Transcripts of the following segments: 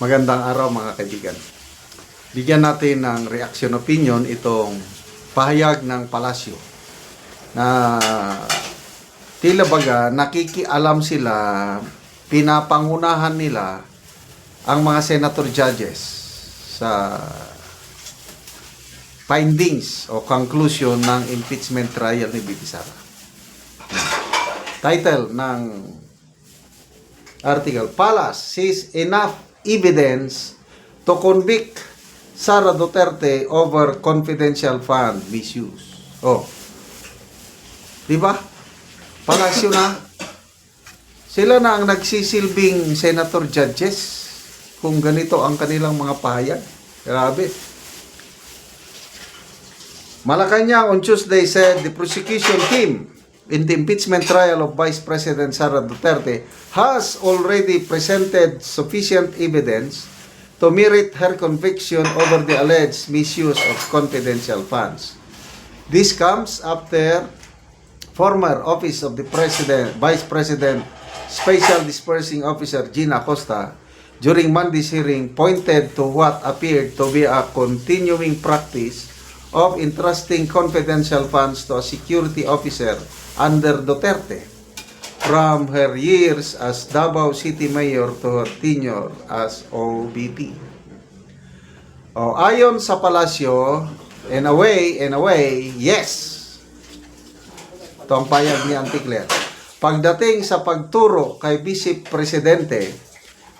Magandang araw mga kaibigan. Bigyan natin ng reaction opinion itong pahayag ng palasyo na tila baga nakikialam sila, pinapangunahan nila ang mga senator judges sa findings o conclusion ng impeachment trial ni BP Sara. Title ng article, Palace sees enough evidence to convict Sara Duterte over confidential fund misuse. Oh. Di ba? Palasyo na. Sila na ang nagsisilbing senator judges kung ganito ang kanilang mga pahayag. Grabe. Malacanang on Tuesday said the prosecution team in the impeachment trial of Vice President Sara Duterte has already presented sufficient evidence to merit her conviction over the alleged misuse of confidential funds. This comes after former Office of the President, Vice President, Special Dispersing Officer Gina Acosta, during Monday's hearing, pointed to what appeared to be a continuing practice of entrusting confidential funds to a security officer under Duterte from her years as Davao City Mayor to her tenure as OVP. Ayon sa palasyo, in a way, yes. Ito ang payag ni Auntie Claire. Pagdating sa pagturo kay Vice Presidente,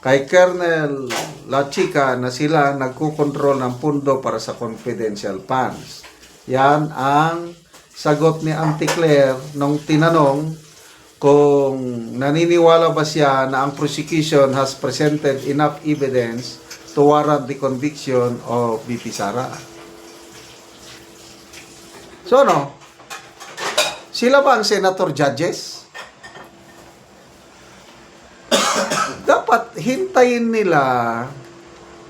kay Colonel La Chica na sila nagkukontrol ng pundo para sa confidential funds. Yan ang sagot ni Auntie Claire nung tinanong kung naniniwala ba siya na ang prosecution has presented enough evidence to warrant the conviction of BP Sara. So no, sila ba ang senator judges? Dapat hintayin nila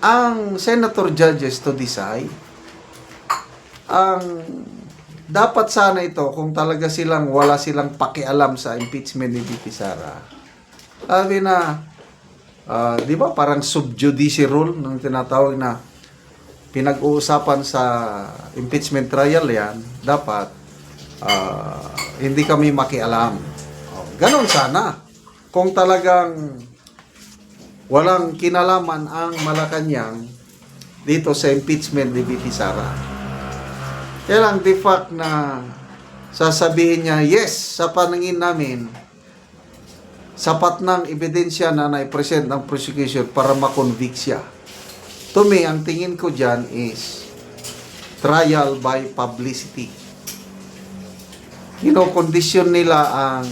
ang senator judges to decide. Ang dapat sana ito kung talaga wala silang pakialam sa impeachment ni BP Sara. Sabi na, di ba parang subjudice rule ng tinatawag na pinag-uusapan sa impeachment trial yan, dapat hindi kami makialam. Ganon sana. Kung talagang walang kinalaman ang Malacanang dito sa impeachment ni BP Sara. Kaya lang, the fact na sasabihin niya, yes, sa paningin namin, sapat ng ebidensya na naipresent ng prosecution para makonvict siya. To me, ang tingin ko dyan is trial by publicity. Kinokondisyon nila ang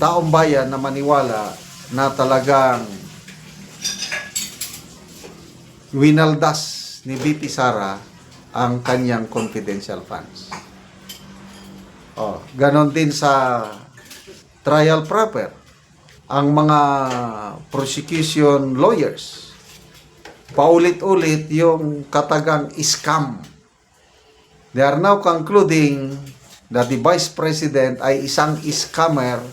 taong bayan na maniwala na talagang winaldas ni BP Sara ang kanyang confidential funds. Ganon din sa trial proper. Ang mga prosecution lawyers, paulit-ulit yung katagang scam. They are now concluding that the Vice President ay isang scammer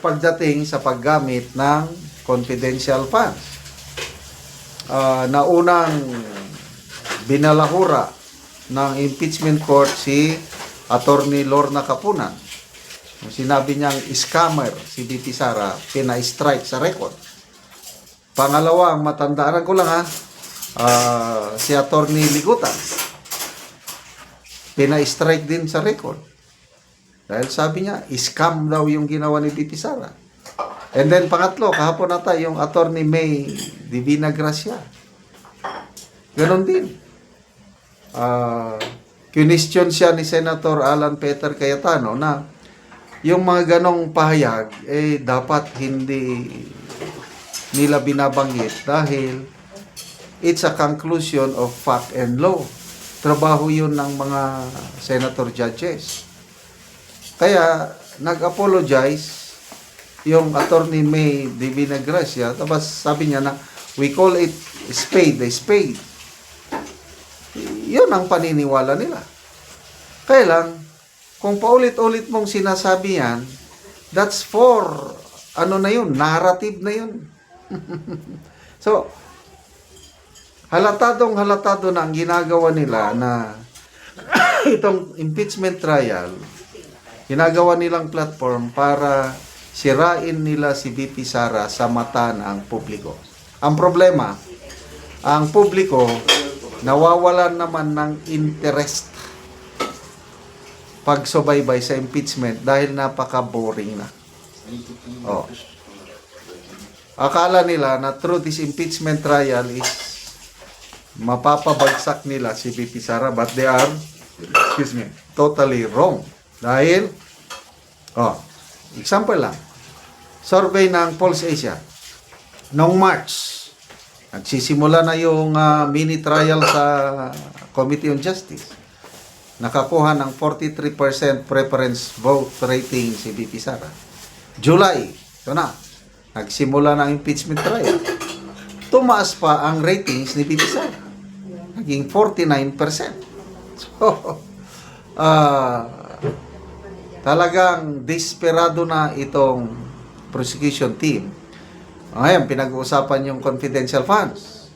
pagdating sa paggamit ng confidential funds. Naunang binalahura ng impeachment court si Attorney Lorna Capunan. Sinabi niyang scammer si BP Sara, pina-strike sa record. Pangalawa, ang matandaan ko lang si Attorney Ligutan, pina-strike din sa record. Dahil sabi niya, scam daw yung ginawa ni BP Sara. And then pangatlo, kahapon nata yung Attorney May Divina Gracia. Ganon din. Question siya ni Senator Alan Peter Cayetano na yung mga ganong pahayag dapat hindi nila binabanggit dahil it's a conclusion of fact and law. Trabaho yun ng mga senator judges. Kaya nag-apologize yung Attorney May Divina Gracia, tapos sabi niya na we call it spade a spade. Yun ang paniniwala nila. Kaya lang, kung paulit-ulit mong sinasabi yan, that's for, narrative na yun. So, halatado na ang ginagawa nila na itong impeachment trial, ginagawa nilang platform para sirain nila si VP Sara sa mata ng publiko. Ang problema, ang publiko nawawalan naman ng interest pagsubaybay sa impeachment dahil napaka-boring na. Oh. Akala nila na through this impeachment trial is mapapabagsak nila si VP Sara, but they are, totally wrong. Dahil, example lang, survey ng Pulse Asia, noong March, nagsisimula na yung mini trial sa Committee on Justice. Nakakuha ng 43% preference vote rating si VP Sara. July, ito na, nagsimula ng impeachment trial. Tumaas pa ang ratings ni VP Sara. Naging 49%. So, talagang desperado na itong prosecution team. Ngayon, pinag-uusapan yung confidential funds.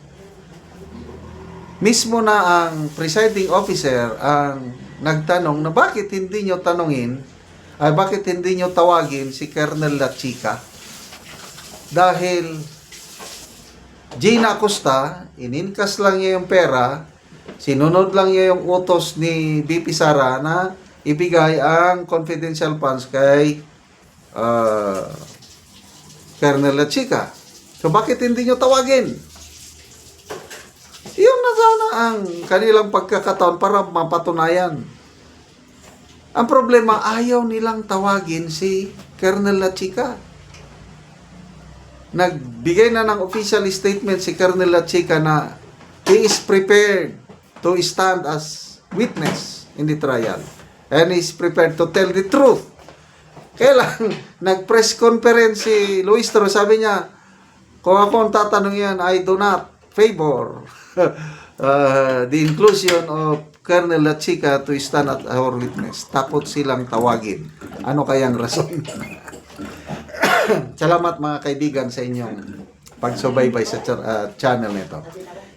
Mismo na ang presiding officer ang nagtanong na bakit hindi nyo bakit hindi nyo tawagin si Colonel Lachica? Dahil Gina Acosta, ininkas lang niya yung pera, sinunod lang niya yung utos ni VP Sara na ibigay ang confidential funds kay Colonel Lachica. So bakit hindi nyo tawagin? Yun na sana ang kanilang pagkakataon para mapatunayan. Ang problema, ayaw nilang tawagin si Colonel Lachica. Nagbigay na ng official statement si Colonel Lachica na he is prepared to stand as witness in the trial and is prepared to tell the truth. Kailan nag-press conference si Luis Toro, sabi niya, kung ako ang tatanong yan, I do not favor the inclusion of Colonel Lachica to stand as our witness. Takot silang tawagin. Ano kayang rason? Salamat mga kaibigan sa inyong pagsubaybay sa channel nito.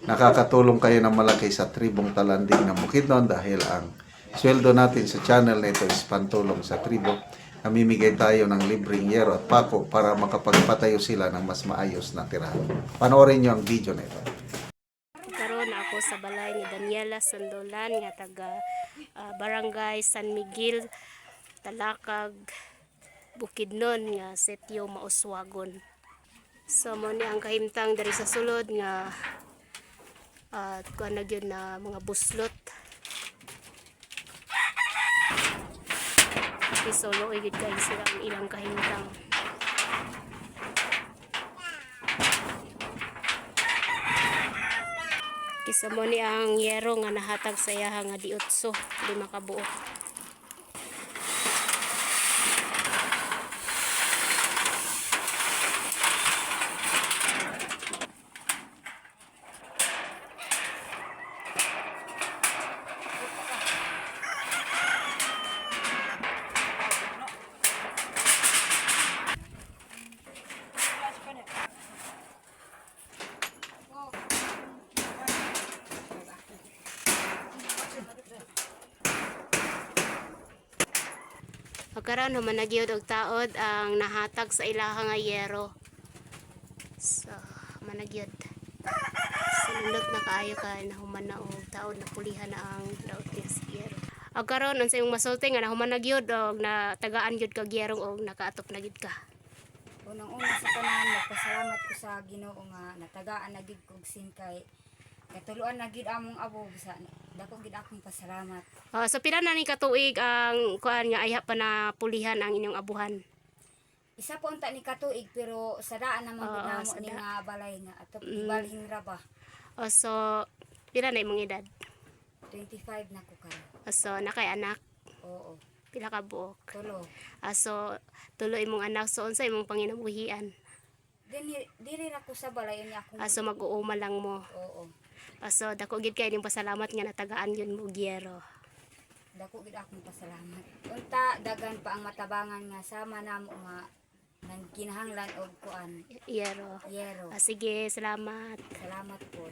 Nakakatulong kayo ng malaki sa tribong Talanding ng Bukidnon dahil ang sweldo natin sa channel nito is pantulong sa tribo. Namimigay tayo ng libreng yero at pako para makapagpatayo sila ng mas maayos na tirahan. Panoorin nyo ang video nito. Karon ako sa balay ni Daniela Sandolan nga taga Barangay San Miguel, Talakag, Bukidnon nga Setyo Mauswagon. So mo ni ang kahimtang dari sa sulod nga kuan na gyud na mga buslot. Solo igid kay sila ang ilang kahimtang. Kisa mo ni ang yero nga nahatag sa iya nga di 8, di makabuo. Pagkaroon naman nagyod og taod ang nahatag sa ilaha nga yero. So, managyod. Sinulot na kaayo ka nahuman na og taod na pulihan na ang daot niya sa yero. Ang karon unsa imong masulti nga nahuman nagyod og natagaan gyud kag yerong og nakaatop na gyud ka. Unang-una sa tanan, magpasalamat ko sa Ginoo nga natagaan na gid kog sin kay katuluan na gid among abo sa dako gid akong pasalamat. So pila na ni katuig ang kuan nga ayha pa na pulihan ang inyong abuhan? Isa po unta ni katuig pero sa daan naman gid namo sa ni daan. nga balay nga atop ibalhin ra ba. So pila na imong edad? 25 na ko karon. So nakay anak? Oo. Pila ka buok? Tulo. So tulo imong anak, so unsa imong panginabuhian? Diri ra ko sa balay ni akong. So mag-uuma lang mo. Oo. So dako gid kay ning pasalamat nga natagaan yun mo gyero. Dako gid akong pasalamat. Unta dagan pa ang matabangan nga sama namo nga nang kinahanglan og kuan Yero. yero. Sige, salamat. Salamat po.